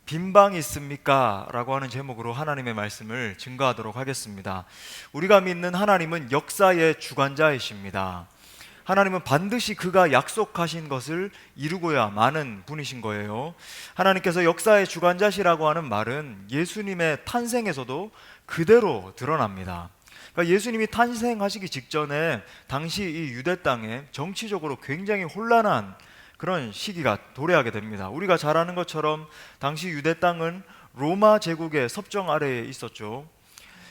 빈방이 있습니까? 라고 하는 제목으로 하나님의 말씀을 증거하도록 하겠습니다. 우리가 믿는 하나님은 역사의 주관자이십니다. 하나님은 반드시 그가 약속하신 것을 이루고야 마는 분이신 거예요. 하나님께서 역사의 주관자시라고 하는 말은 예수님의 탄생에서도 그대로 드러납니다. 그러니까 예수님이 탄생하시기 직전에 당시 이 유대 땅에 정치적으로 굉장히 혼란한 그런 시기가 도래하게 됩니다. 우리가 잘 아는 것처럼 당시 유대 땅은 로마 제국의 섭정 아래에 있었죠.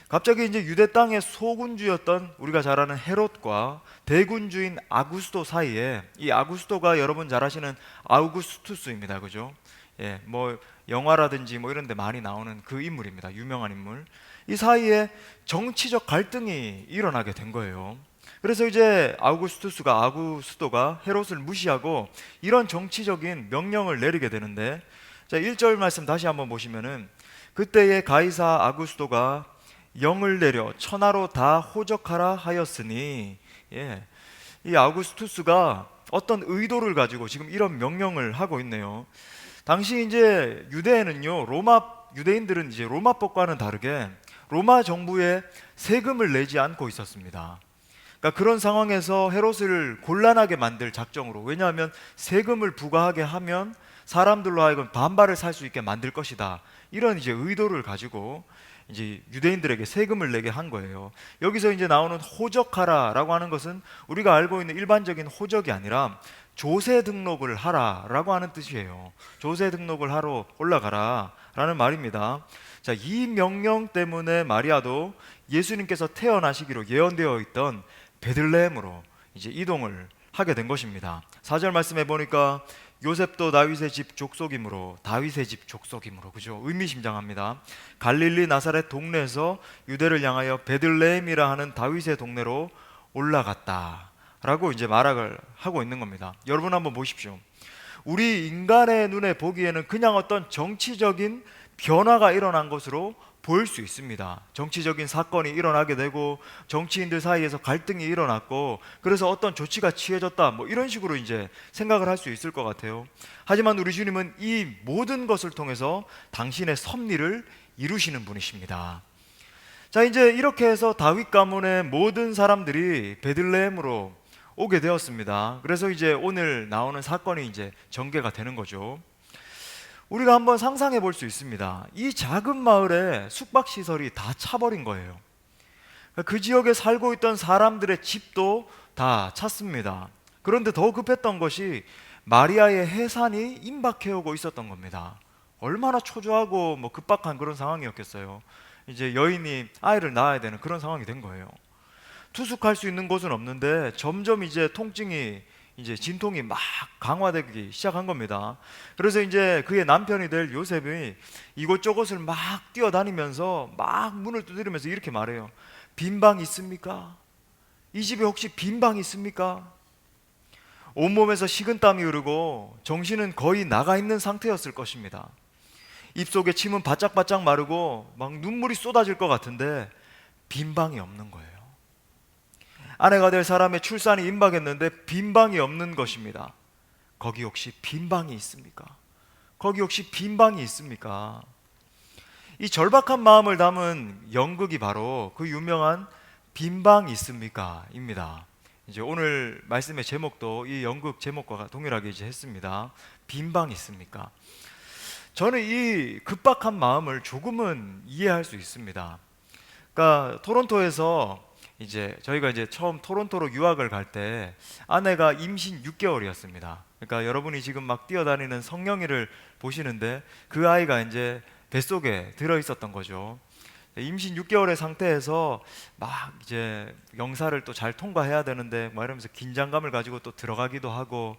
갑자기 이제 유대 땅의 소군주였던 우리가 잘 아는 헤롯과 대군주인 아구스도 사이에, 이 아구스도가 여러분 잘 아시는 아우구스투스입니다. 그죠? 예, 뭐 영화라든지 뭐 이런 데 많이 나오는 그 인물입니다. 유명한 인물. 이 사이에 정치적 갈등이 일어나게 된 거예요. 그래서 이제 아구스도가 헤롯을 무시하고 이런 정치적인 명령을 내리게 되는데, 자, 1절 말씀 다시 한번 보시면은, 그때의 가이사 아구스도가 영을 내려 천하로 다 호적하라 하였으니, 예, 이 아우구스투스가 어떤 의도를 가지고 지금 이런 명령을 하고 있네요. 당시 이제 유대인들은 이제 로마법과는 다르게 로마 정부에 세금을 내지 않고 있었습니다. 그러니까 그런 상황에서 헤롯을 곤란하게 만들 작정으로, 왜냐하면 세금을 부과하게 하면 사람들로 하여금 반발을 살 수 있게 만들 것이다, 이런 이제 의도를 가지고 이제 유대인들에게 세금을 내게 한 거예요. 여기서 이제 나오는 호적하라라고 하는 것은 우리가 알고 있는 일반적인 호적이 아니라 조세 등록을 하라라고 하는 뜻이에요. 조세 등록을 하러 올라가라 라는 말입니다. 자, 이 명령 때문에 마리아도 예수님께서 태어나시기로 예언되어 있던 베들레헴으로 이제 이동을 하게 된 것입니다. 4절 말씀해 보니까 요셉도 다윗의 집 족속이므로, 그죠? 의미심장합니다. 갈릴리 나사렛 동네에서 유대를 향하여 베들레헴이라 하는 다윗의 동네로 올라갔다 라고 이제 말을 하고 있는 겁니다. 여러분 한번 보십시오. 우리 인간의 눈에 보기에는 그냥 어떤 정치적인 변화가 일어난 것으로 보일 수 있습니다. 정치적인 사건이 일어나게 되고 정치인들 사이에서 갈등이 일어났고 그래서 어떤 조치가 취해졌다, 뭐 이런 식으로 이제 생각을 할 수 있을 것 같아요. 하지만 우리 주님은 이 모든 것을 통해서 당신의 섭리를 이루시는 분이십니다. 자, 이제 이렇게 해서 다윗 가문의 모든 사람들이 베들레헴으로 오게 되었습니다. 그래서 이제 오늘 나오는 사건이 이제 전개가 되는 거죠. 우리가 한번 상상해 볼 수 있습니다. 이 작은 마을에 숙박시설이 다 차버린 거예요. 그 지역에 살고 있던 사람들의 집도 다 찼습니다. 그런데 더 급했던 것이 마리아의 해산이 임박해 오고 있었던 겁니다. 얼마나 초조하고 뭐 급박한 그런 상황이었겠어요. 이제 여인이 아이를 낳아야 되는 그런 상황이 된 거예요. 투숙할 수 있는 곳은 없는데 점점 이제 통증이, 이제 진통이 막 강화되기 시작한 겁니다. 그래서 이제 그의 남편이 될 요셉이 이곳저곳을 막 뛰어다니면서 막 문을 두드리면서 이렇게 말해요. 빈방 있습니까? 이 집에 혹시 빈방 있습니까? 온몸에서 식은땀이 흐르고 정신은 거의 나가 있는 상태였을 것입니다. 입속에 침은 바짝바짝 마르고 막 눈물이 쏟아질 것 같은데 빈방이 없는 거예요. 아내가 될 사람의 출산이 임박했는데 빈방이 없는 것입니다. 거기 혹시 빈방이 있습니까? 거기 혹시 빈방이 있습니까? 이 절박한 마음을 담은 연극이 바로 그 유명한 빈방 있습니까? 입니다. 이제 오늘 말씀의 제목도 이 연극 제목과 동일하게 이제 했습니다. 빈방 있습니까? 저는 이 급박한 마음을 조금은 이해할 수 있습니다. 그러니까 토론토에서 이제 저희가 이제 처음 토론토로 유학을 갈 때 아내가 임신 6개월이었습니다. 그러니까 여러분이 지금 막 뛰어다니는 성령이를 보시는데 그 아이가 이제 뱃속에 들어 있었던 거죠. 임신 6개월의 상태에서 막 이제 영사를 또 잘 통과해야 되는데 뭐 이러면서 긴장감을 가지고 또 들어가기도 하고,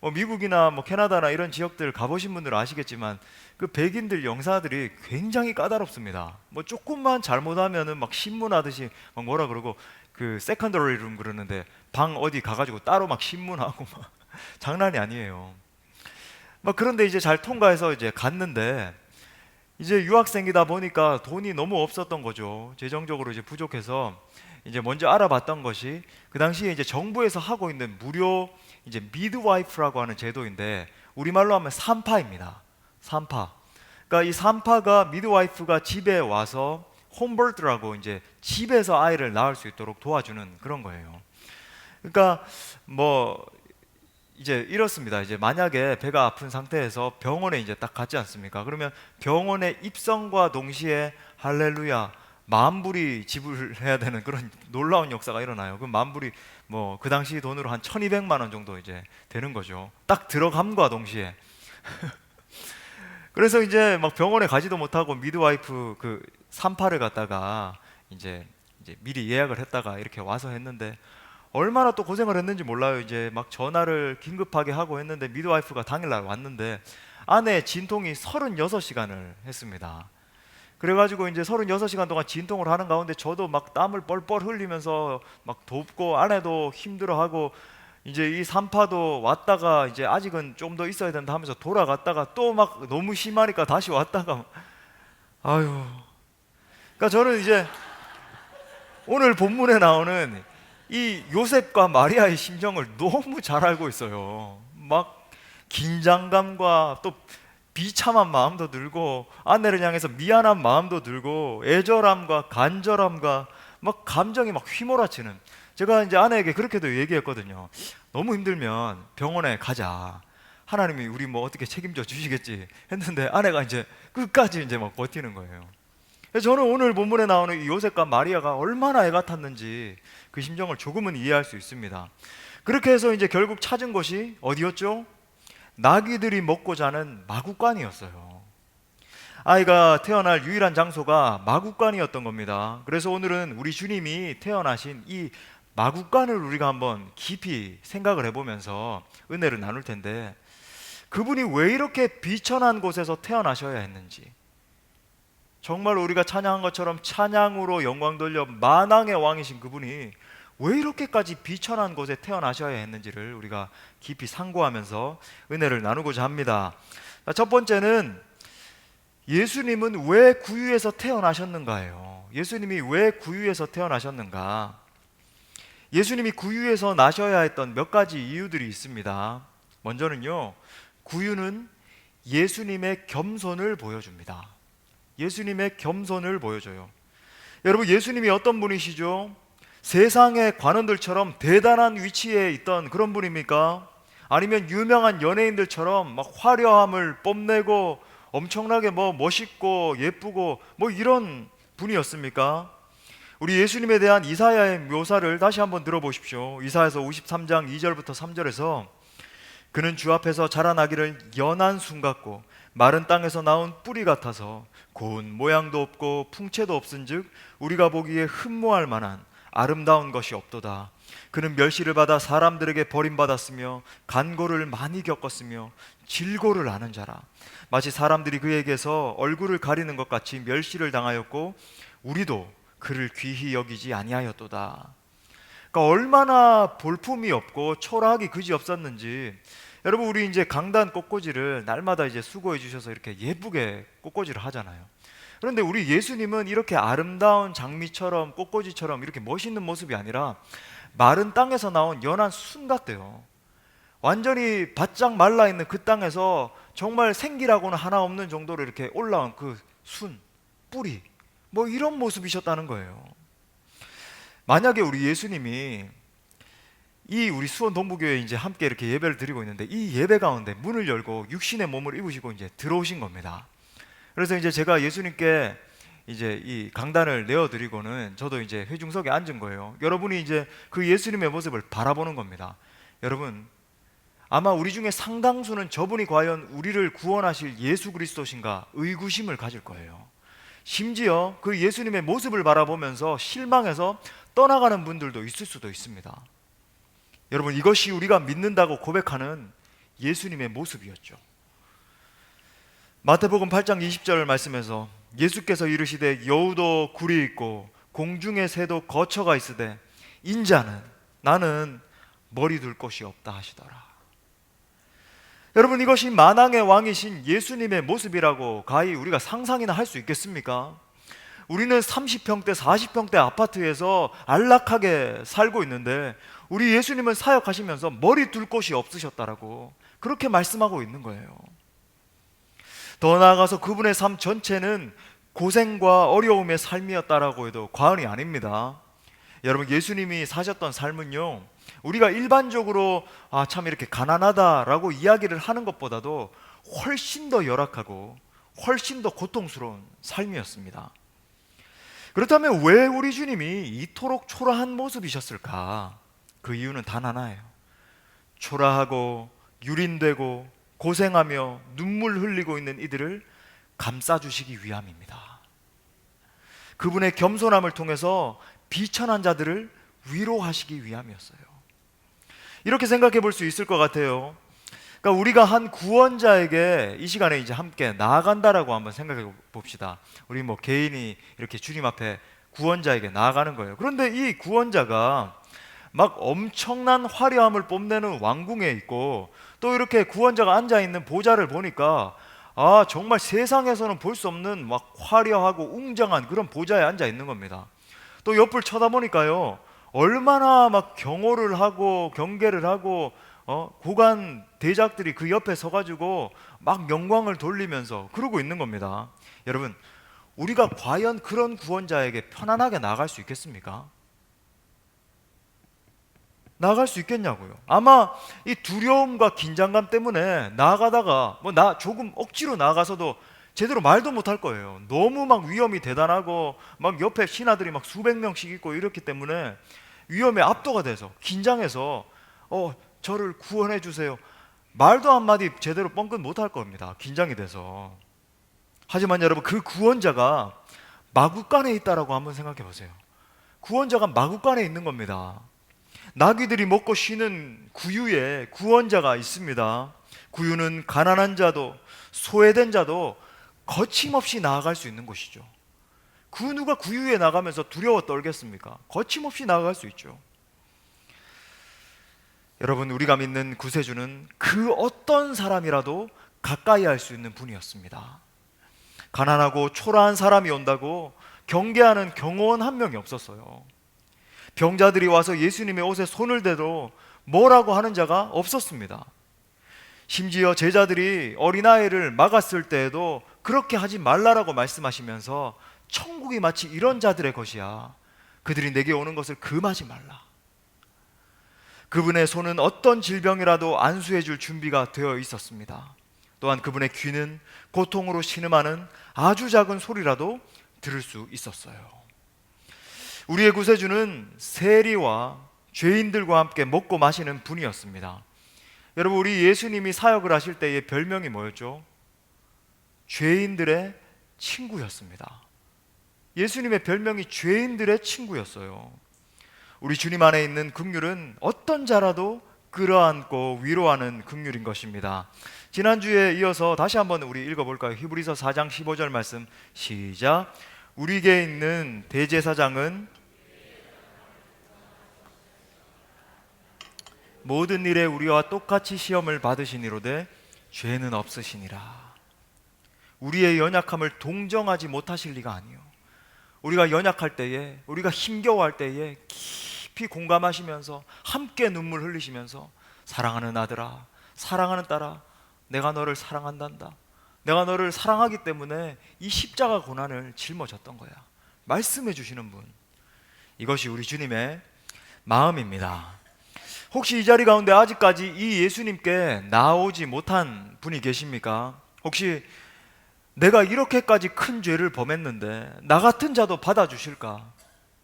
뭐 미국이나 뭐 캐나다나 이런 지역들 가보신 분들은 아시겠지만 그 백인들 영사들이 굉장히 까다롭습니다. 뭐 조금만 잘못하면은 막 신문하듯이 막 뭐라 그러고, 그 세컨더리 룸 그러는데 방 어디 가가지고 따로 막 신문하고 막 장난이 아니에요. 막 그런데 이제 잘 통과해서 이제 갔는데, 이제 유학생이다 보니까 돈이 너무 없었던 거죠. 재정적으로 이제 부족해서 이제 먼저 알아봤던 것이 그 당시에 이제 정부에서 하고 있는 무료 이제 미드와이프라고 하는 제도인데 우리말로 하면 산파입니다. 산파. 그러니까 이 산파가 미드와이프가 집에 와서 홈버드라고 이제 집에서 아이를 낳을 수 있도록 도와주는 그런 거예요. 그러니까 뭐 이제 이렇습니다. 이제 만약에 배가 아픈 상태에서 병원에 이제 딱 갔지 않습니까? 그러면 병원에 입성과 동시에 할렐루야 만불이 지불해야 되는 그런 놀라운 역사가 일어나요. 그 만불이 뭐 그 당시 돈으로 한 1,200만 원 정도 이제 되는 거죠. 딱 들어감과 동시에. 그래서 이제 막 병원에 가지도 못하고 미드와이프 그 산파를 갖다가 이제 미리 예약을 했다가 이렇게 와서 했는데 얼마나 또 고생을 했는지 몰라요. 이제 막 전화를 긴급하게 하고 했는데 미드와이프가 당일날 왔는데 아내 진통이 36시간을 했습니다. 그래가지고 이제 36시간 동안 진통을 하는 가운데 저도 막 땀을 뻘뻘 흘리면서 막 돕고 아내도 힘들어하고 이제 이 산파도 왔다가 이제 아직은 좀 더 있어야 된다 하면서 돌아갔다가 또 막 너무 심하니까 다시 왔다가 아유. 그러니까 저는 이제 오늘 본문에 나오는 이 요셉과 마리아의 심정을 너무 잘 알고 있어요. 막 긴장감과 또 비참한 마음도 들고 아내를 향해서 미안한 마음도 들고 애절함과 간절함과 막 감정이 막 휘몰아치는, 제가 이제 아내에게 그렇게도 얘기했거든요. 너무 힘들면 병원에 가자. 하나님이 우리 뭐 어떻게 책임져 주시겠지 했는데 아내가 이제 끝까지 이제 막 버티는 거예요. 그래서 저는 오늘 본문에 나오는 이 요셉과 마리아가 얼마나 애가 탔는지 그 심정을 조금은 이해할 수 있습니다. 그렇게 해서 이제 결국 찾은 곳이 어디였죠? 나귀들이 먹고 자는 마구간이었어요. 아이가 태어날 유일한 장소가 마구간이었던 겁니다. 그래서 오늘은 우리 주님이 태어나신 이 마구간을 우리가 한번 깊이 생각을 해보면서 은혜를 나눌 텐데, 그분이 왜 이렇게 비천한 곳에서 태어나셔야 했는지, 정말 우리가 찬양한 것처럼 찬양으로 영광 돌려 만왕의 왕이신 그분이 왜 이렇게까지 비천한 곳에 태어나셔야 했는지를 우리가 깊이 상고하면서 은혜를 나누고자 합니다. 첫 번째는 예수님은 왜 구유에서 태어나셨는가예요. 예수님이 왜 구유에서 태어나셨는가? 예수님이 구유에서 나셔야 했던 몇 가지 이유들이 있습니다. 먼저는요, 구유는 예수님의 겸손을 보여줍니다. 예수님의 겸손을 보여줘요. 여러분, 예수님이 어떤 분이시죠? 세상의 관원들처럼 대단한 위치에 있던 그런 분입니까? 아니면 유명한 연예인들처럼 막 화려함을 뽐내고 엄청나게 뭐 멋있고 예쁘고 뭐 이런 분이었습니까? 우리 예수님에 대한 이사야의 묘사를 다시 한번 들어보십시오. 이사야서 53장 2절부터 3절에서 그는 주 앞에서 자라나기를 연한 순 같고 마른 땅에서 나온 뿌리 같아서 고운 모양도 없고 풍채도 없은즉 우리가 보기에 흠모할 만한 아름다운 것이 없도다. 그는 멸시를 받아 사람들에게 버림받았으며 간고를 많이 겪었으며 질고를 아는 자라. 마치 사람들이 그에게서 얼굴을 가리는 것 같이 멸시를 당하였고 우리도 그를 귀히 여기지 아니하였도다. 그러니까 얼마나 볼품이 없고 초라하기 그지 없었는지. 여러분, 우리 이제 강단 꽃꽂이를 날마다 이제 수고해 주셔서 이렇게 예쁘게 꽃꽂이를 하잖아요. 그런데 우리 예수님은 이렇게 아름다운 장미처럼 꽃꽂이처럼 이렇게 멋있는 모습이 아니라 마른 땅에서 나온 연한 순 같대요. 완전히 바짝 말라있는 그 땅에서 정말 생기라고는 하나 없는 정도로 이렇게 올라온 그 순, 뿌리, 뭐 이런 모습이셨다는 거예요. 만약에 우리 예수님이 이 우리 수원 동부교회에 이제 함께 이렇게 예배를 드리고 있는데 이 예배 가운데 문을 열고 육신의 몸을 입으시고 이제 들어오신 겁니다. 그래서 이제 제가 예수님께 이제 이 강단을 내어드리고는 저도 이제 회중석에 앉은 거예요. 여러분이 이제 그 예수님의 모습을 바라보는 겁니다. 여러분, 아마 우리 중에 상당수는 저분이 과연 우리를 구원하실 예수 그리스도신가 의구심을 가질 거예요. 심지어 그 예수님의 모습을 바라보면서 실망해서 떠나가는 분들도 있을 수도 있습니다. 여러분, 이것이 우리가 믿는다고 고백하는 예수님의 모습이었죠. 마태복음 8장 20절 말씀에서 예수께서 이르시되 여우도 굴이 있고 공중의 새도 거처가 있으되 인자는 나는 머리 둘 곳이 없다 하시더라. 여러분, 이것이 만왕의 왕이신 예수님의 모습이라고 가히 우리가 상상이나 할 수 있겠습니까? 우리는 30평대 40평대 아파트에서 안락하게 살고 있는데 우리 예수님은 사역하시면서 머리 둘 곳이 없으셨다라고 그렇게 말씀하고 있는 거예요. 더 나아가서 그분의 삶 전체는 고생과 어려움의 삶이었다라고 해도 과언이 아닙니다. 여러분, 예수님이 사셨던 삶은요, 우리가 일반적으로 참 이렇게 가난하다라고 이야기를 하는 것보다도 훨씬 더 열악하고 훨씬 더 고통스러운 삶이었습니다. 그렇다면 왜 우리 주님이 이토록 초라한 모습이셨을까? 그 이유는 단 하나예요. 초라하고 유린되고 고생하며 눈물 흘리고 있는 이들을 감싸주시기 위함입니다. 그분의 겸손함을 통해서 비천한 자들을 위로하시기 위함이었어요. 이렇게 생각해 볼 수 있을 것 같아요. 그러니까 우리가 한 구원자에게 이 시간에 이제 함께 나아간다라고 한번 생각해 봅시다. 우리 뭐 개인이 이렇게 주님 앞에 구원자에게 나아가는 거예요. 그런데 이 구원자가 막 엄청난 화려함을 뽐내는 왕궁에 있고, 또 이렇게 구원자가 앉아 있는 보좌를 보니까 정말 세상에서는 볼 수 없는 막 화려하고 웅장한 그런 보좌에 앉아 있는 겁니다. 또 옆을 쳐다보니까요, 얼마나 막 경호를 하고 경계를 하고 고관 대작들이 그 옆에 서가지고 막 영광을 돌리면서 그러고 있는 겁니다. 여러분, 우리가 과연 그런 구원자에게 편안하게 나아갈 수 있겠습니까? 나아갈 수 있겠냐고요. 아마 이 두려움과 긴장감 때문에 나아가다가 조금 억지로 나아가서도 제대로 말도 못할 거예요. 너무 막 위험이 대단하고 막 옆에 신하들이 막 수백 명씩 있고 이렇기 때문에 위험에 압도가 돼서 긴장해서 저를 구원해 주세요, 말도 한마디 제대로 뻥끗 못할 겁니다. 긴장이 돼서. 하지만 여러분, 그 구원자가 마구간에 있다라고 한번 생각해 보세요. 구원자가 마구간에 있는 겁니다. 나귀들이 먹고 쉬는 구유에 구원자가 있습니다. 구유는 가난한 자도 소외된 자도 거침없이 나아갈 수 있는 곳이죠. 그 누가 구유에 나가면서 두려워 떨겠습니까? 거침없이 나아갈 수 있죠. 여러분, 우리가 믿는 구세주는 그 어떤 사람이라도 가까이 할 수 있는 분이었습니다. 가난하고 초라한 사람이 온다고 경계하는 경호원 한 명이 없었어요. 병자들이 와서 예수님의 옷에 손을 대도 뭐라고 하는 자가 없었습니다. 심지어 제자들이 어린아이를 막았을 때에도 그렇게 하지 말라라고 말씀하시면서 천국이 마치 이런 자들의 것이야, 그들이 내게 오는 것을 금하지 말라. 그분의 손은 어떤 질병이라도 안수해 줄 준비가 되어 있었습니다. 또한 그분의 귀는 고통으로 신음하는 아주 작은 소리라도 들을 수 있었어요. 우리의 구세주는 세리와 죄인들과 함께 먹고 마시는 분이었습니다. 여러분, 우리 예수님이 사역을 하실 때의 별명이 뭐였죠? 죄인들의 친구였습니다. 예수님의 별명이 죄인들의 친구였어요. 우리 주님 안에 있는 긍휼은 어떤 자라도 끌어안고 위로하는 긍휼인 것입니다. 지난주에 이어서 다시 한번 우리 읽어볼까요? 히브리서 4장 15절 말씀 시작. 우리에게 있는 대제사장은 모든 일에 우리와 똑같이 시험을 받으시니로되 죄는 없으시니라. 우리의 연약함을 동정하지 못하실 리가 아니요, 우리가 연약할 때에, 우리가 힘겨워할 때에 깊이 공감하시면서 함께 눈물 흘리시면서 사랑하는 아들아, 사랑하는 딸아, 내가 너를 사랑한단다, 내가 너를 사랑하기 때문에 이 십자가 고난을 짊어졌던 거야, 말씀해 주시는 분, 이것이 우리 주님의 마음입니다. 혹시 이 자리 가운데 아직까지 이 예수님께 나오지 못한 분이 계십니까? 혹시 내가 이렇게까지 큰 죄를 범했는데 나 같은 자도 받아주실까?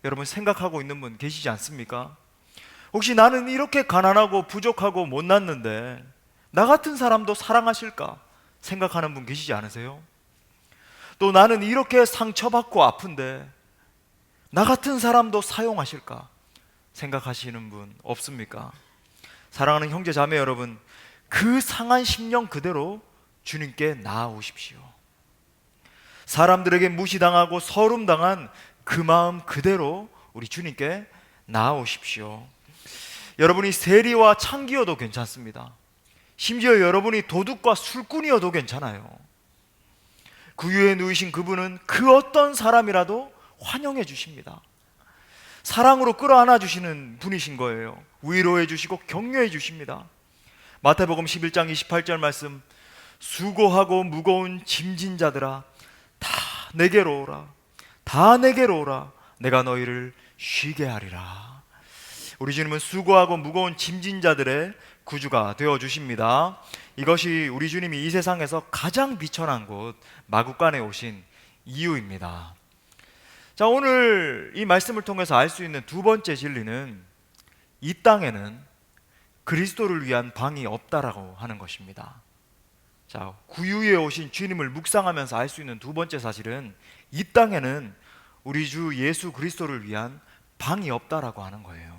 여러분, 생각하고 있는 분 계시지 않습니까? 혹시 나는 이렇게 가난하고 부족하고 못났는데 나 같은 사람도 사랑하실까? 생각하는 분 계시지 않으세요? 또 나는 이렇게 상처받고 아픈데 나 같은 사람도 사용하실까? 생각하시는 분 없습니까? 사랑하는 형제 자매 여러분, 그 상한 심령 그대로 주님께 나아오십시오. 사람들에게 무시당하고 서름당한 그 마음 그대로 우리 주님께 나아오십시오. 여러분이 세리와 창기여도 괜찮습니다. 심지어 여러분이 도둑과 술꾼이어도 괜찮아요. 구유에 누이신 그분은 그 어떤 사람이라도 환영해 주십니다. 사랑으로 끌어안아 주시는 분이신 거예요. 위로해 주시고 격려해 주십니다. 마태복음 11장 28절 말씀, 수고하고 무거운 짐진 자들아 다 내게로 오라. 다 내게로 오라. 내가 너희를 쉬게 하리라. 우리 주님은 수고하고 무거운 짐진 자들의 구주가 되어 주십니다. 이것이 우리 주님이 이 세상에서 가장 비천한 곳 마구간에 오신 이유입니다. 자, 오늘 이 말씀을 통해서 알 수 있는 두 번째 진리는 이 땅에는 그리스도를 위한 방이 없다라고 하는 것입니다. 자, 구유에 오신 주님을 묵상하면서 알 수 있는 두 번째 사실은 이 땅에는 우리 주 예수 그리스도를 위한 방이 없다라고 하는 거예요.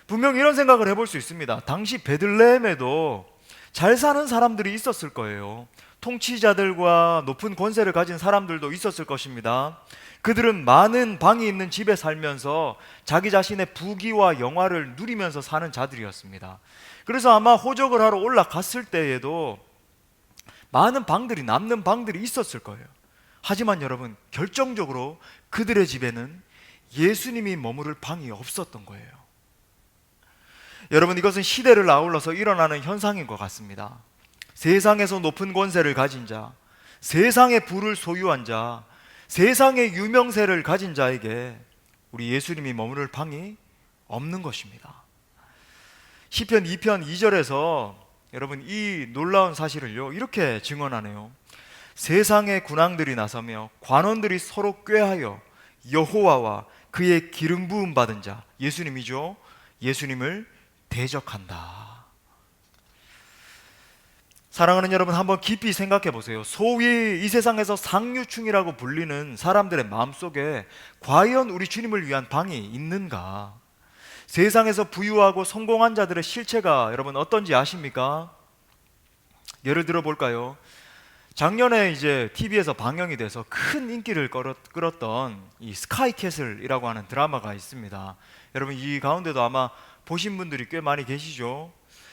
분명히 이런 생각을 해볼 수 있습니다. 당시 베들레헴에도 잘 사는 사람들이 있었을 거예요. 통치자들과 높은 권세를 가진 사람들도 있었을 것입니다. 그들은 많은 방이 있는 집에 살면서 자기 자신의 부귀와 영화를 누리면서 사는 자들이었습니다. 그래서 아마 호적을 하러 올라갔을 때에도 많은 방들이, 남는 방들이 있었을 거예요. 하지만 여러분, 결정적으로 그들의 집에는 예수님이 머무를 방이 없었던 거예요. 여러분, 이것은 시대를 아울러서 일어나는 현상인 것 같습니다. 세상에서 높은 권세를 가진 자, 세상의 부를 소유한 자, 세상의 유명세를 가진 자에게 우리 예수님이 머무를 방이 없는 것입니다. 시편 2편 2절에서 여러분 이 놀라운 사실을요 이렇게 증언하네요. 세상의 군왕들이 나서며 관원들이 서로 꾀하여 여호와와 그의 기름 부음 받은 자, 예수님이죠, 예수님을 대적한다. 사랑하는 여러분, 한번 깊이 생각해 보세요. 소위 이 세상에서 상류층이라고 불리는 사람들의 마음속에 과연 우리 주님을 위한 방이 있는가? 세상에서 부유하고 성공한 자들의 실체가 여러분 어떤지 아십니까? 예를 들어 볼까요? 작년에 이제 TV에서 방영이 돼서 큰 인기를 끌었던 이 스카이캐슬이라고 하는 드라마가 있습니다. 여러분 이 가운데도 아마 보신 분들이 꽤 많이 계시죠?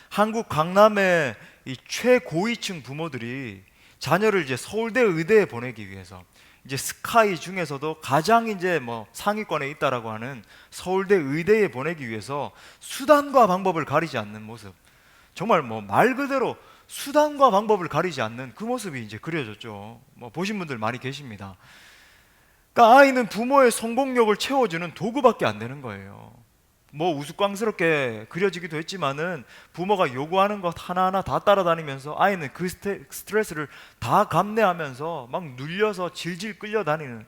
한국 강남의 이 최고위층 부모들이 자녀를 이제 서울대 의대에 보내기 위해서 이제 스카이 중에서도 가장 이제 뭐 상위권에 있다라고 하는 서울대 의대에 보내기 위해서 수단과 방법을 가리지 않는 모습, 정말 뭐 말 그대로 수단과 방법을 가리지 않는 그 모습이 이제 그려졌죠. 뭐 보신 분들 많이 계십니다. 그러니까 아이는 부모의 성공력을 채워주는 도구밖에 안 되는 거예요. 뭐 우스꽝스럽게 그려지기도 했지만은 부모가 요구하는 것 하나하나 다 따라다니면서 아이는 그 스트레스를 다 감내하면서 막 눌려서 질질 끌려다니는.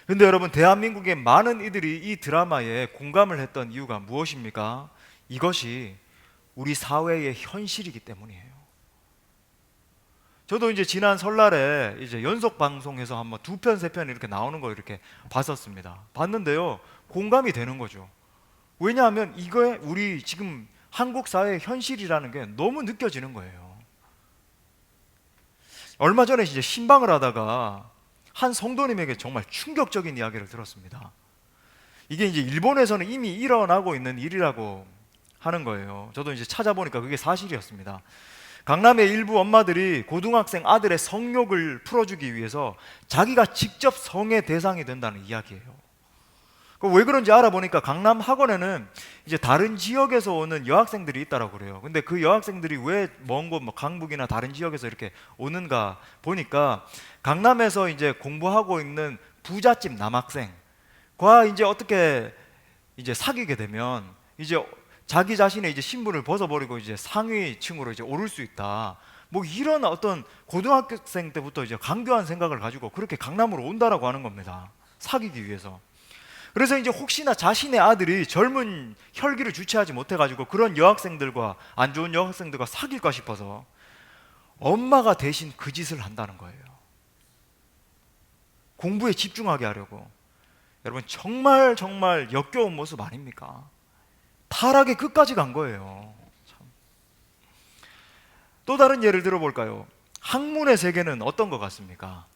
근데 여러분, 대한민국의 많은 이들이 이 드라마에 공감을 했던 이유가 무엇입니까? 이것이 우리 사회의 현실이기 때문이에요. 저도 이제 지난 설날에 이제 연속 방송에서 한번 2편, 3편 이렇게 나오는 거 이렇게 봤었습니다. 봤는데요, 공감이 되는 거죠. 왜냐하면 이거에 우리 지금 한국 사회의 현실이라는 게 너무 느껴지는 거예요. 얼마 전에 이제 신방을 하다가 한 성도님에게 정말 충격적인 이야기를 들었습니다. 이게 이제 일본에서는 이미 일어나고 있는 일이라고 하는 거예요. 저도 이제 찾아보니까 그게 사실이었습니다. 강남의 일부 엄마들이 고등학생 아들의 성욕을 풀어주기 위해서 자기가 직접 성의 대상이 된다는 이야기예요. 왜 그런지 알아보니까 강남 학원에는 이제 다른 지역에서 오는 여학생들이 있다고 그래요. 근데 그 여학생들이 왜 먼 곳, 뭐 강북이나 다른 지역에서 이렇게 오는가 보니까 강남에서 이제 공부하고 있는 부잣집 남학생과 이제 어떻게 이제 사귀게 되면 이제 자기 자신의 이제 신분을 벗어버리고 이제 상위층으로 이제 오를 수 있다. 뭐 이런 어떤 고등학생 때부터 이제 강교한 생각을 가지고 그렇게 강남으로 온다라고 하는 겁니다. 사귀기 위해서. 그래서 이제 혹시나 자신의 아들이 젊은 혈기를 주체하지 못해가지고 그런 여학생들과 안 좋은 여학생들과 사귈까 싶어서 엄마가 대신 그 짓을 한다는 거예요. 공부에 집중하게 하려고. 여러분 정말 정말 역겨운 모습 아닙니까? 타락의 끝까지 간 거예요. 참. 또 다른 예를 들어볼까요? 학문의 세계는 어떤 것 같습니까?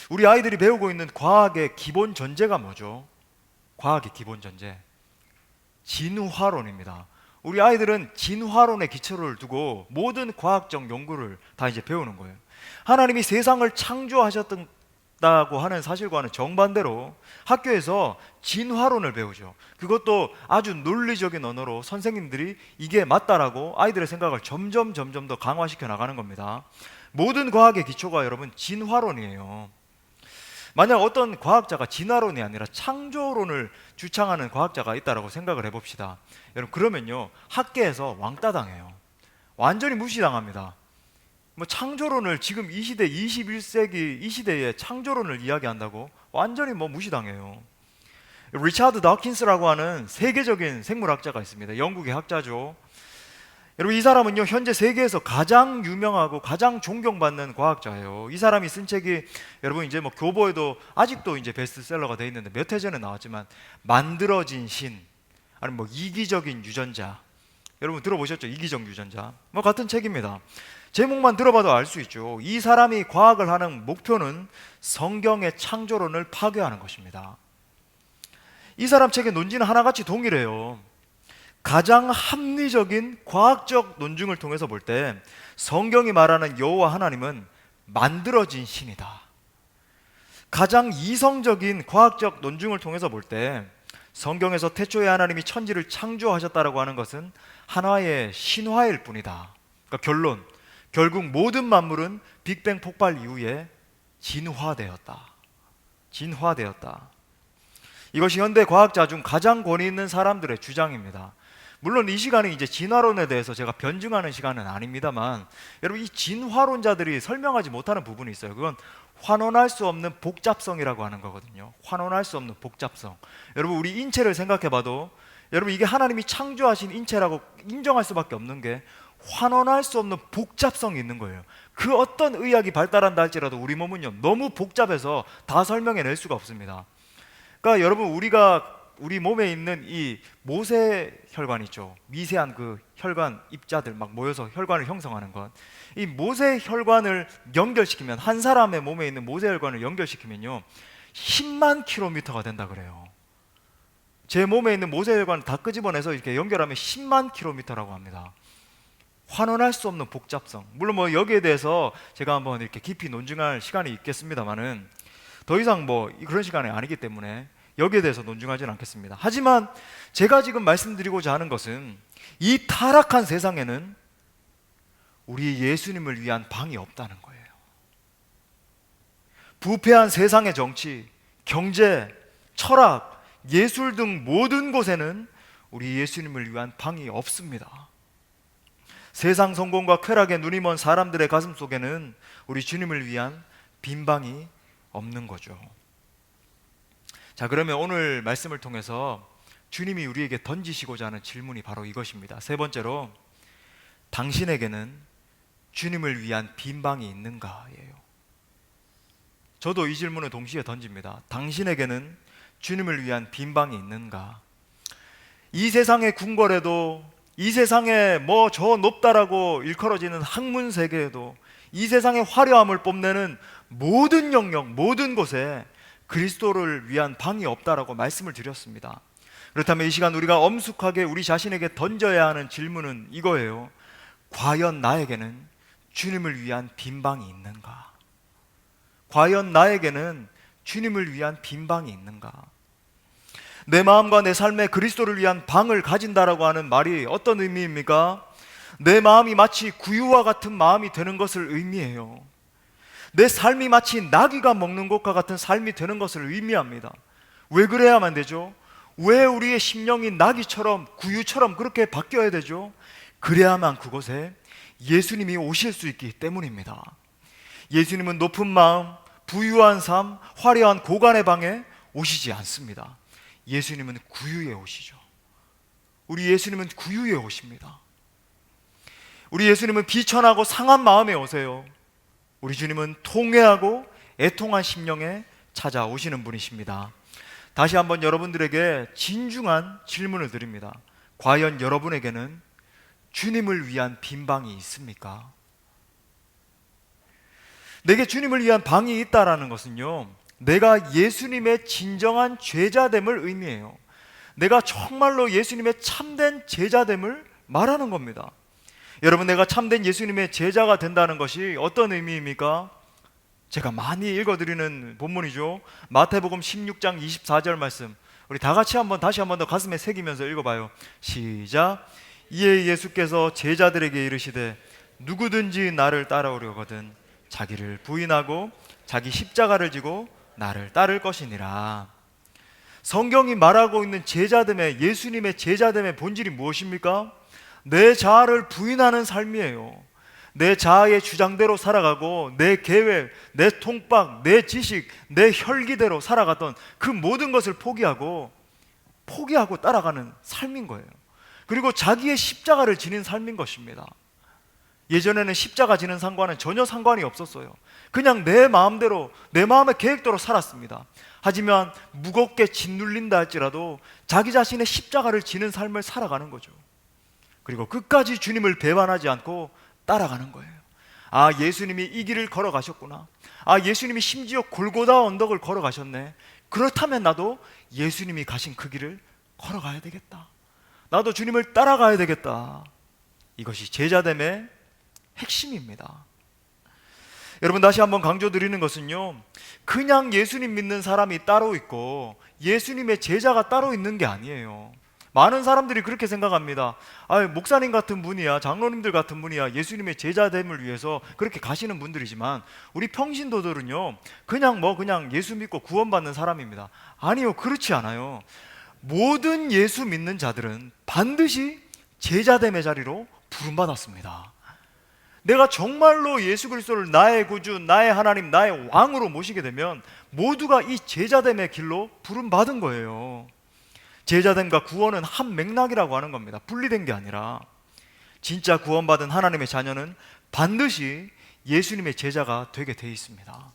우리 아이들이 배우고 있는 과학의 기본 전제가 뭐죠? 과학의 기본 전제, 진화론입니다. 우리 아이들은 진화론의 기초를 두고 모든 과학적 연구를 다 이제 배우는 거예요. 하나님이 세상을 창조하셨던 다고 하는 사실과는 정반대로 학교에서 진화론을 배우죠. 그것도 아주 논리적인 언어로 선생님들이 이게 맞다라고 아이들의 생각을 점점 더 강화시켜 나가는 겁니다. 모든 과학의 기초가 여러분 진화론이에요. 만약 어떤 과학자가 진화론이 아니라 창조론을 주창하는 과학자가 있다라고 생각을 해봅시다. 여러분 그러면요 학계에서 왕따 당해요. 완전히 무시당합니다. 뭐 창조론을 지금 이 시대 21세기 이 시대에 창조론을 이야기한다고 완전히 뭐 무시당해요. 리차드 다킨스라고 하는 세계적인 생물학자가 있습니다. 영국의 학자죠. 여러분 이 사람은요 현재 세계에서 가장 유명하고 가장 존경받는 과학자예요. 이 사람이 쓴 책이 여러분 이제 뭐 교보에도 아직도 이제 베스트셀러가 돼 있는데 몇 해 전에 나왔지만 만들어진 신 아니면 뭐 이기적인 유전자, 여러분 들어보셨죠? 이기적 유전자 뭐 같은 책입니다. 제목만 들어봐도 알 수 있죠. 이 사람이 과학을 하는 목표는 성경의 창조론을 파괴하는 것입니다. 이 사람 책의 논지는 하나같이 동일해요. 가장 합리적인 과학적 논증을 통해서 볼 때 성경이 말하는 여호와 하나님은 만들어진 신이다. 가장 이성적인 과학적 논증을 통해서 볼 때 성경에서 태초에 하나님이 천지를 창조하셨다라고 하는 것은 하나의 신화일 뿐이다. 그러니까 결국 모든 만물은 빅뱅 폭발 이후에 진화되었다. 이것이 현대 과학자 중 가장 권위 있는 사람들의 주장입니다. 물론 이 시간이 이제 진화론에 대해서 제가 변증하는 시간은 아닙니다만 여러분 이 진화론자들이 설명하지 못하는 부분이 있어요. 그건 환원할 수 없는 복잡성이라고 하는 거거든요. 환원할 수 없는 복잡성. 여러분 우리 인체를 생각해 봐도 여러분 이게 하나님이 창조하신 인체라고 인정할 수밖에 없는 게 환원할 수 없는 복잡성이 있는 거예요. 그 어떤 의학이 발달한다 할지라도 우리 몸은요 너무 복잡해서 다 설명해낼 수가 없습니다. 그러니까 여러분 우리 몸에 있는 이 모세 혈관 있죠. 미세한 그 혈관 입자들 막 모여서 혈관을 형성하는 것. 이 모세 혈관을 연결시키면 한 사람의 몸에 있는 모세 혈관을 연결시키면요 10만 킬로미터가 된다 그래요. 제 몸에 있는 모세 혈관을 다 끄집어내서 이렇게 연결하면 10만 킬로미터라고 합니다. 환원할 수 없는 복잡성. 물론 뭐 여기에 대해서 제가 한번 이렇게 깊이 논증할 시간이 있겠습니다만은 더 이상 뭐 그런 시간이 아니기 때문에 여기에 대해서 논증하지는 않겠습니다. 하지만 제가 지금 말씀드리고자 하는 것은 이 타락한 세상에는 우리 예수님을 위한 방이 없다는 거예요. 부패한 세상의 정치, 경제, 철학, 예술 등 모든 곳에는 우리 예수님을 위한 방이 없습니다. 세상 성공과 쾌락에 눈이 먼 사람들의 가슴 속에는 우리 주님을 위한 빈 방이 없는 거죠. 자, 그러면 오늘 말씀을 통해서 주님이 우리에게 던지시고자 하는 질문이 바로 이것입니다. 세 번째로, 당신에게는 주님을 위한 빈 방이 있는가예요. 저도 이 질문을 동시에 던집니다. 당신에게는 주님을 위한 빈 방이 있는가? 이 세상의 궁궐에도, 이 세상에 뭐 저 높다라고 일컬어지는 학문 세계에도, 이 세상의 화려함을 뽐내는 모든 영역, 모든 곳에 그리스도를 위한 방이 없다라고 말씀을 드렸습니다. 그렇다면 이 시간 우리가 엄숙하게 우리 자신에게 던져야 하는 질문은 이거예요. 과연 나에게는 주님을 위한 빈 방이 있는가? 과연 나에게는 주님을 위한 빈 방이 있는가? 내 마음과 내 삶에 그리스도를 위한 방을 가진다라고 하는 말이 어떤 의미입니까? 내 마음이 마치 구유와 같은 마음이 되는 것을 의미해요. 내 삶이 마치 나귀가 먹는 것과 같은 삶이 되는 것을 의미합니다. 왜 그래야만 되죠? 왜 우리의 심령이 나귀처럼 구유처럼 그렇게 바뀌어야 되죠? 그래야만 그곳에 예수님이 오실 수 있기 때문입니다. 예수님은 높은 마음, 부유한 삶, 화려한 고관의 방에 오시지 않습니다. 예수님은 구유에 오시죠. 우리 예수님은 구유에 오십니다. 우리 예수님은 비천하고 상한 마음에 오세요. 우리 주님은 통회하고 애통한 심령에 찾아오시는 분이십니다. 다시 한번 여러분들에게 진중한 질문을 드립니다. 과연 여러분에게는 주님을 위한 빈 방이 있습니까? 내게 주님을 위한 방이 있다라는 것은요, 내가 예수님의 진정한 제자됨을 의미해요. 내가 정말로 예수님의 참된 제자됨을 말하는 겁니다. 여러분, 내가 참된 예수님의 제자가 된다는 것이 어떤 의미입니까? 제가 많이 읽어드리는 본문이죠. 마태복음 16장 24절 말씀, 우리 다 같이 다시 한번 더 가슴에 새기면서 읽어봐요. 시작. 이에 예수께서 제자들에게 이르시되 누구든지 나를 따라오려거든 자기를 부인하고 자기 십자가를 지고 나를 따를 것이니라. 성경이 말하고 있는 제자됨의, 예수님의 제자됨의 본질이 무엇입니까? 내 자아를 부인하는 삶이에요. 내 자아의 주장대로 살아가고 내 계획, 내 통박, 내 지식, 내 혈기대로 살아갔던 그 모든 것을 포기하고 따라가는 삶인 거예요. 그리고 자기의 십자가를 지닌 삶인 것입니다. 예전에는 십자가 지는 상관은 전혀 상관이 없었어요. 그냥 내 마음대로, 내 마음의 계획대로 살았습니다. 하지만 무겁게 짓눌린다 할지라도 자기 자신의 십자가를 지는 삶을 살아가는 거죠. 그리고 끝까지 주님을 배반하지 않고 따라가는 거예요. 아, 예수님이 이 길을 걸어가셨구나. 아, 예수님이 심지어 골고다 언덕을 걸어가셨네. 그렇다면 나도 예수님이 가신 그 길을 걸어가야 되겠다. 나도 주님을 따라가야 되겠다. 이것이 제자됨의 핵심입니다. 여러분, 다시 한번 강조드리는 것은요, 그냥 예수님 믿는 사람이 따로 있고 예수님의 제자가 따로 있는 게 아니에요. 많은 사람들이 그렇게 생각합니다. 목사님 같은 분이야, 장로님들 같은 분이야 예수님의 제자됨을 위해서 그렇게 가시는 분들이지만, 우리 평신도들은요 그냥 예수 믿고 구원받는 사람입니다. 아니요, 그렇지 않아요. 모든 예수 믿는 자들은 반드시 제자됨의 자리로 부름받았습니다. 내가 정말로 예수 그리스도를 나의 구주, 나의 하나님, 나의 왕으로 모시게 되면 모두가 이 제자됨의 길로 부름받은 거예요. 제자됨과 구원은 한 맥락이라고 하는 겁니다. 분리된 게 아니라 진짜 구원받은 하나님의 자녀는 반드시 예수님의 제자가 되게 돼 있습니다.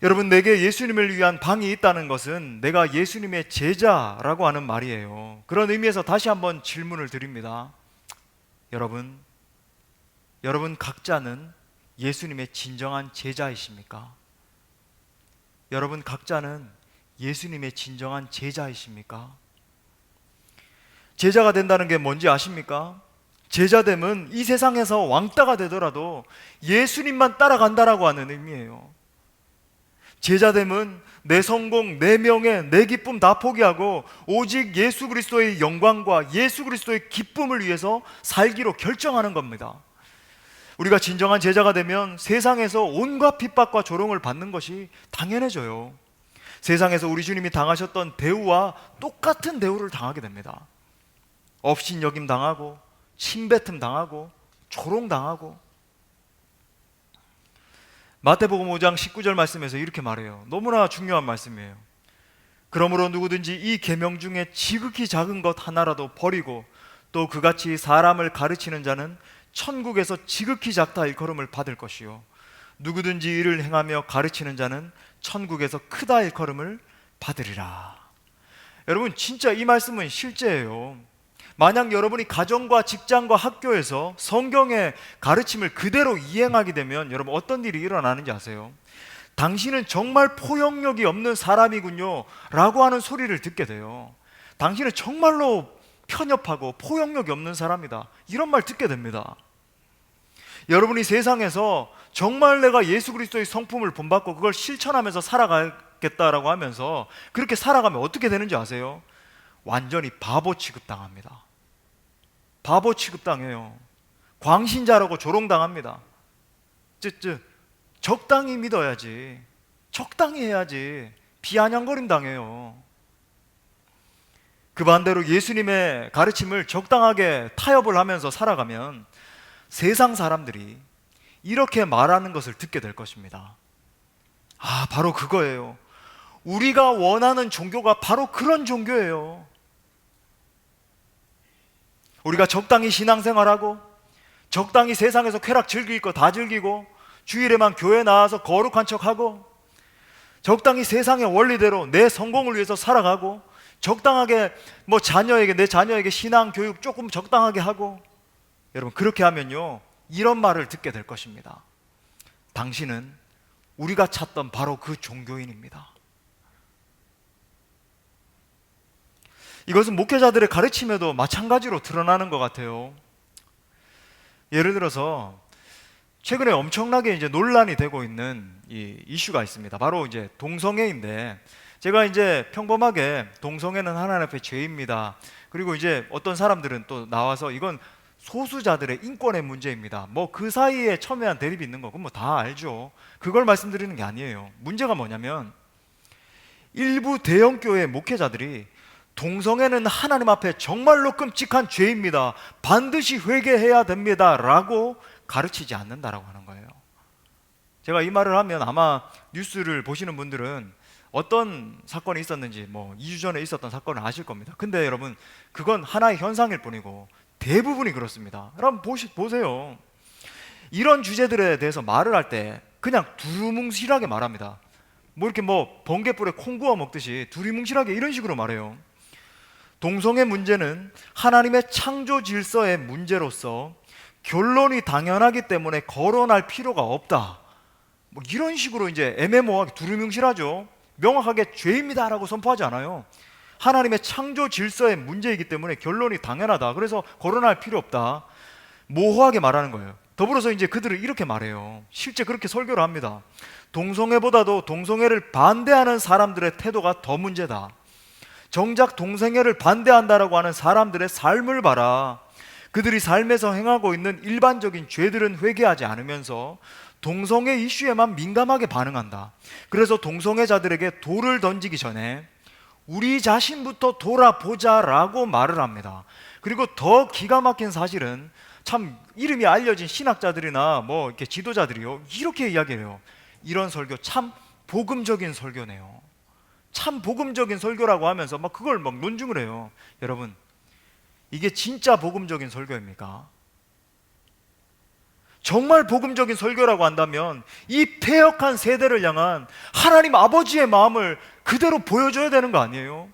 여러분, 내게 예수님을 위한 방이 있다는 것은 내가 예수님의 제자라고 하는 말이에요. 그런 의미에서 다시 한번 질문을 드립니다. 여러분 각자는 예수님의 진정한 제자이십니까? 여러분 각자는 예수님의 진정한 제자이십니까? 제자가 된다는 게 뭔지 아십니까? 제자됨은 이 세상에서 왕따가 되더라도 예수님만 따라간다라고 하는 의미예요. 제자됨은 내 성공, 내 명예, 내 기쁨 다 포기하고 오직 예수 그리스도의 영광과 예수 그리스도의 기쁨을 위해서 살기로 결정하는 겁니다. 우리가 진정한 제자가 되면 세상에서 온갖 핍박과 조롱을 받는 것이 당연해져요. 세상에서 우리 주님이 당하셨던 대우와 똑같은 대우를 당하게 됩니다. 업신여김 당하고 침뱉음 당하고 조롱 당하고. 마태복음 5장 19절 말씀에서 이렇게 말해요. 너무나 중요한 말씀이에요. 그러므로 누구든지 이 계명 중에 지극히 작은 것 하나라도 버리고 또 그같이 사람을 가르치는 자는 천국에서 지극히 작다 일컬음을 받을 것이요 누구든지 이를 행하며 가르치는 자는 천국에서 크다 일컬음을 받으리라. 여러분, 진짜 이 말씀은 실제예요. 만약 여러분이 가정과 직장과 학교에서 성경의 가르침을 그대로 이행하게 되면 여러분 어떤 일이 일어나는지 아세요? 당신은 정말 포용력이 없는 사람이군요 라고 하는 소리를 듣게 돼요. 당신은 정말로 편협하고 포용력이 없는 사람이다, 이런 말 듣게 됩니다. 여러분이 세상에서 정말 내가 예수 그리스도의 성품을 본받고 그걸 실천하면서 살아가겠다라고 하면서 그렇게 살아가면 어떻게 되는지 아세요? 완전히 바보 취급당합니다. 바보 취급당해요. 광신자라고 조롱당합니다. 적당히 믿어야지, 적당히 해야지 비아냥거림 당해요. 그 반대로 예수님의 가르침을 적당하게 타협을 하면서 살아가면 세상 사람들이 이렇게 말하는 것을 듣게 될 것입니다. 아, 바로 그거예요. 우리가 원하는 종교가 바로 그런 종교예요. 우리가 적당히 신앙생활하고 적당히 세상에서 쾌락 즐길 거 다 즐기고 주일에만 교회 나와서 거룩한 척하고 적당히 세상의 원리대로 내 성공을 위해서 살아가고 적당하게 내 자녀에게 신앙 교육 조금 적당하게 하고, 여러분 그렇게 하면요 이런 말을 듣게 될 것입니다. 당신은 우리가 찾던 바로 그 종교인입니다. 이것은 목회자들의 가르침에도 마찬가지로 드러나는 것 같아요. 예를 들어서 최근에 엄청나게 이제 논란이 되고 있는 이 이슈가 있습니다. 바로 이제 동성애인데, 제가 이제 평범하게 동성애는 하나님 앞에 죄입니다. 그리고 이제 어떤 사람들은 또 나와서 이건 소수자들의 인권의 문제입니다. 뭐 그 사이에 첨예한 대립이 있는 거, 그건 뭐 다 알죠. 그걸 말씀드리는 게 아니에요. 문제가 뭐냐면 일부 대형교회 목회자들이 동성애는 하나님 앞에 정말로 끔찍한 죄입니다. 반드시 회개해야 됩니다. 라고 가르치지 않는다라고 하는 거예요. 제가 이 말을 하면 아마 뉴스를 보시는 분들은 어떤 사건이 있었는지 뭐 2주 전에 있었던 사건을 아실 겁니다. 근데 여러분, 그건 하나의 현상일 뿐이고 대부분이 그렇습니다. 여러분 보세요. 이런 주제들에 대해서 말을 할 때 그냥 두루뭉실하게 말합니다. 뭐 이렇게 뭐 번개불에 콩 구워 먹듯이 두리뭉실하게 이런 식으로 말해요. 동성애 문제는 하나님의 창조 질서의 문제로서 결론이 당연하기 때문에 거론할 필요가 없다. 뭐 이런 식으로 이제 애매모호하게 두루뭉실하죠. 명확하게 죄입니다라고 선포하지 않아요. 하나님의 창조 질서의 문제이기 때문에 결론이 당연하다. 그래서 거론할 필요 없다. 모호하게 말하는 거예요. 더불어서 이제 그들은 이렇게 말해요. 실제 그렇게 설교를 합니다. 동성애보다도 동성애를 반대하는 사람들의 태도가 더 문제다. 정작 동성애를 반대한다라고 하는 사람들의 삶을 봐라. 그들이 삶에서 행하고 있는 일반적인 죄들은 회개하지 않으면서 동성애 이슈에만 민감하게 반응한다. 그래서 동성애자들에게 돌을 던지기 전에 우리 자신부터 돌아보자라고 말을 합니다. 그리고 더 기가 막힌 사실은 참 이름이 알려진 신학자들이나 뭐 이렇게 지도자들이요, 이렇게 이야기해요. 이런 설교 참 복음적인 설교네요. 참 복음적인 설교라고 하면서 막 그걸 막 논중을 해요. 여러분, 이게 진짜 복음적인 설교입니까? 정말 복음적인 설교라고 한다면 이 패역한 세대를 향한 하나님 아버지의 마음을 그대로 보여줘야 되는 거 아니에요?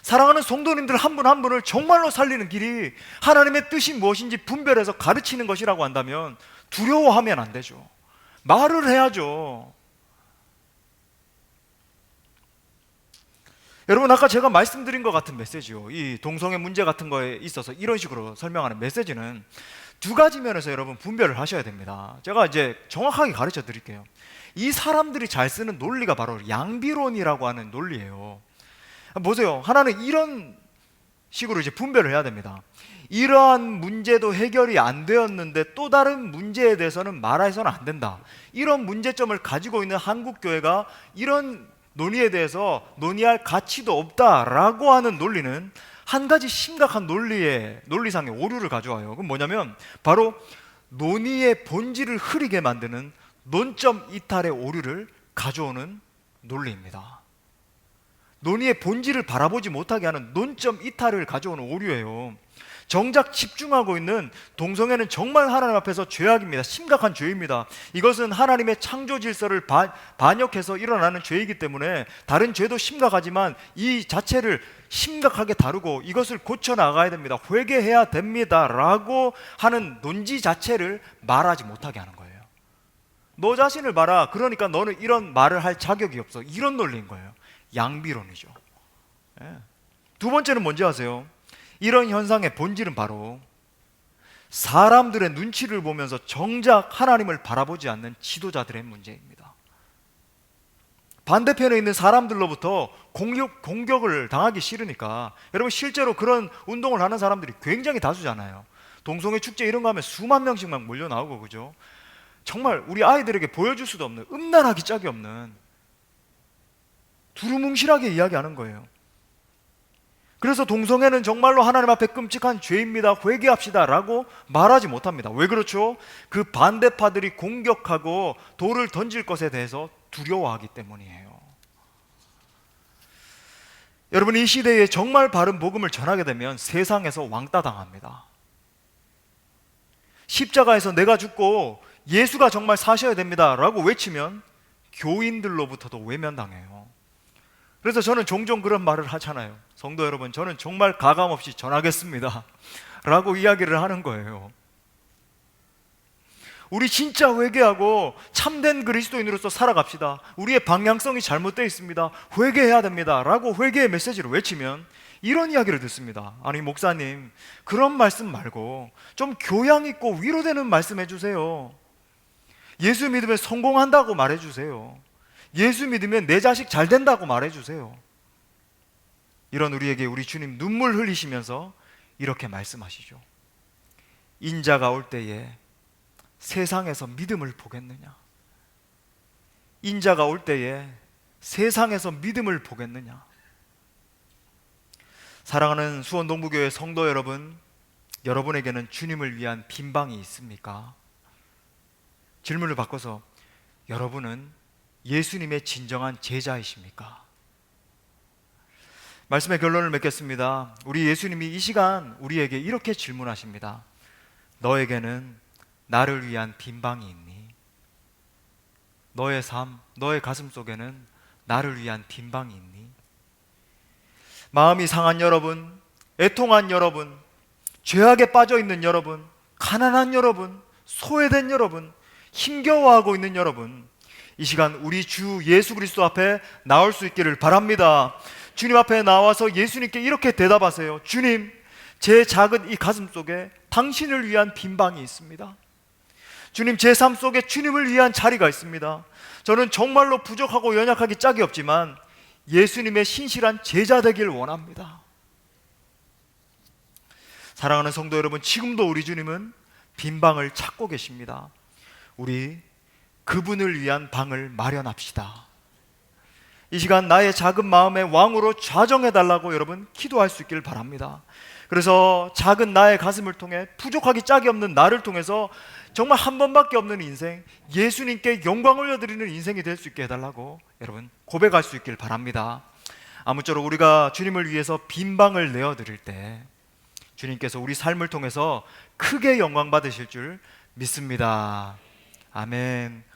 사랑하는 성도님들 한 분 한 분을 정말로 살리는 길이 하나님의 뜻이 무엇인지 분별해서 가르치는 것이라고 한다면 두려워하면 안 되죠. 말을 해야죠. 여러분, 아까 제가 말씀드린 것 같은 메시지요, 이 동성애 문제 같은 거에 있어서 이런 식으로 설명하는 메시지는 두 가지 면에서 여러분 분별을 하셔야 됩니다. 제가 이제 정확하게 가르쳐 드릴게요. 이 사람들이 잘 쓰는 논리가 바로 양비론이라고 하는 논리예요. 보세요. 하나는 이런 식으로 이제 분별을 해야 됩니다. 이러한 문제도 해결이 안 되었는데 또 다른 문제에 대해서는 말해서는 안 된다. 이런 문제점을 가지고 있는 한국 교회가 이런 논의에 대해서 논의할 가치도 없다라고 하는 논리는 한 가지 심각한 논리상의 오류를 가져와요. 그건 뭐냐면 바로 논의의 본질을 흐리게 만드는 논점 이탈의 오류를 가져오는 논리입니다. 논의의 본질을 바라보지 못하게 하는 논점 이탈을 가져오는 오류예요. 정작 집중하고 있는 동성애는 정말 하나님 앞에서 죄악입니다. 심각한 죄입니다. 이것은 하나님의 창조 질서를 반역해서 일어나는 죄이기 때문에 다른 죄도 심각하지만 이 자체를 심각하게 다루고 이것을 고쳐나가야 됩니다. 회개해야 됩니다 라고 하는 논지 자체를 말하지 못하게 하는 거예요. 너 자신을 봐라. 그러니까 너는 이런 말을 할 자격이 없어. 이런 논리인 거예요. 양비론이죠. 두 번째는 뭔지 아세요? 이런 현상의 본질은 바로 사람들의 눈치를 보면서 정작 하나님을 바라보지 않는 지도자들의 문제입니다. 반대편에 있는 사람들로부터 공격을 당하기 싫으니까, 여러분 실제로 그런 운동을 하는 사람들이 굉장히 다수잖아요. 동성애 축제 이런 거 하면 수만 명씩 막 몰려 나오고, 그죠? 정말 우리 아이들에게 보여줄 수도 없는, 음란하기 짝이 없는, 두루뭉실하게 이야기하는 거예요. 그래서 동성애는 정말로 하나님 앞에 끔찍한 죄입니다. 회개합시다 라고 말하지 못합니다. 왜 그렇죠? 그 반대파들이 공격하고 돌을 던질 것에 대해서 두려워하기 때문이에요. 여러분, 이 시대에 정말 바른 복음을 전하게 되면 세상에서 왕따 당합니다. 십자가에서 내가 죽고 예수가 정말 사셔야 됩니다 라고 외치면 교인들로부터도 외면당해요. 그래서 저는 종종 그런 말을 하잖아요. 성도 여러분, 저는 정말 가감없이 전하겠습니다 라고 이야기를 하는 거예요. 우리 진짜 회개하고 참된 그리스도인으로서 살아갑시다. 우리의 방향성이 잘못되어 있습니다. 회개해야 됩니다 라고 회개의 메시지를 외치면 이런 이야기를 듣습니다. 아니 목사님, 그런 말씀 말고 좀 교양 있고 위로되는 말씀 해주세요. 예수 믿으면 성공한다고 말해주세요. 예수 믿으면 내 자식 잘 된다고 말해주세요. 이런 우리에게 우리 주님 눈물 흘리시면서 이렇게 말씀하시죠. 인자가 올 때에 세상에서 믿음을 보겠느냐? 인자가 올 때에 세상에서 믿음을 보겠느냐? 사랑하는 수원동부교회 성도 여러분, 여러분에게는 주님을 위한 빈방이 있습니까? 질문을 바꿔서 여러분은 예수님의 진정한 제자이십니까? 말씀의 결론을 맺겠습니다. 우리 예수님이 이 시간 우리에게 이렇게 질문하십니다. 너에게는 나를 위한 빈방이 있니? 너의 삶, 너의 가슴 속에는 나를 위한 빈방이 있니? 마음이 상한 여러분, 애통한 여러분, 죄악에 빠져 있는 여러분, 가난한 여러분, 소외된 여러분, 힘겨워하고 있는 여러분, 이 시간 우리 주 예수 그리스도 앞에 나올 수 있기를 바랍니다. 주님 앞에 나와서 예수님께 이렇게 대답하세요. 주님, 제 작은 이 가슴 속에 당신을 위한 빈방이 있습니다. 주님, 제 삶 속에 주님을 위한 자리가 있습니다. 저는 정말로 부족하고 연약하기 짝이 없지만 예수님의 신실한 제자 되길 원합니다. 사랑하는 성도 여러분, 지금도 우리 주님은 빈방을 찾고 계십니다. 우리 그분을 위한 방을 마련합시다. 이 시간 나의 작은 마음의 왕으로 좌정해달라고 여러분 기도할 수 있기를 바랍니다. 그래서 작은 나의 가슴을 통해 부족하기 짝이 없는 나를 통해서 정말 한 번밖에 없는 인생, 예수님께 영광 올려드리는 인생이 될 수 있게 해달라고 여러분 고백할 수 있기를 바랍니다. 아무쪼록 우리가 주님을 위해서 빈방을 내어드릴 때 주님께서 우리 삶을 통해서 크게 영광 받으실 줄 믿습니다. 아멘.